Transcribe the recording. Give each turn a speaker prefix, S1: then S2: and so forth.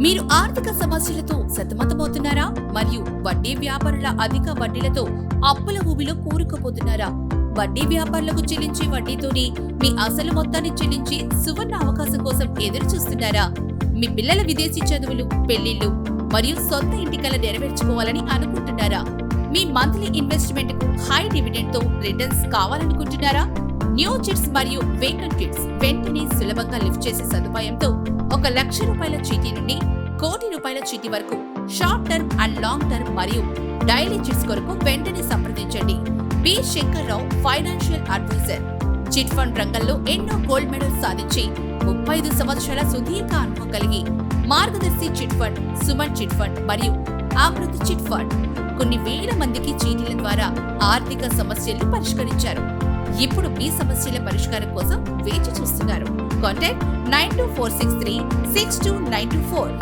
S1: మీరు ఆర్థిక సమస్యలతో సతమతమవుతున్నారా? మరియు వడ్డీ వ్యాపారుల అధిక వడ్డీలతో అప్పుల ఊబిలో కూరుకుపోతున్నారా? వడ్డీ వ్యాపారులకు చెల్లించే వడ్డీతోనే మీ అసలు మొత్తాన్ని చెల్లించి సువర్ణ అవకాశం కోసం ఎదురు చూస్తున్నారా? మీ పిల్లల విదేశీ చదువులు, పెళ్లిళ్లు మరియు సొంత ఇంటి కల నెరవేర్చుకోవాలని అనుకుంటున్నారా? మీ మంత్లీ ఇన్వెస్ట్మెంట్ కు హై డివిడెండ్ తో రిటర్న్స్ కావాలనుకుంటున్నారా? న్యూ చిట్స్ మరియు వేకెంట్ కిట్స్ వెంటనే సులభంగా లిఫ్ట్ చేసే సదుపాయంతో 1,00,000 రూపాయల చీటీ నుండి కోటి రూపాయల చీటీ వరకు short term and long term మరియు డైలీ చిట్స్ కొరకు వెంటనే సంప్రదించండి. B Shankarrao, financial advisor. Chit fund రంగంలో ఎన్నో గోల్డ్ మెడల్స్ సాధించి 35 సంవత్సరాల సుదీర్ఘ అనుభవం కలిగి మార్గదర్శి chit fund, Suman chit fund మరియు అమృత్ చిట్ ఫండ్ కొన్ని వేల మందికి చీటీల ద్వారా ఆర్థిక సమస్యలను పరిష్కరించారు. ఇప్పుడు మీ సమస్యల పరిష్కారం కోసం వేచి చూస్తున్నారు. కాంటాక్ట్ 9246362924.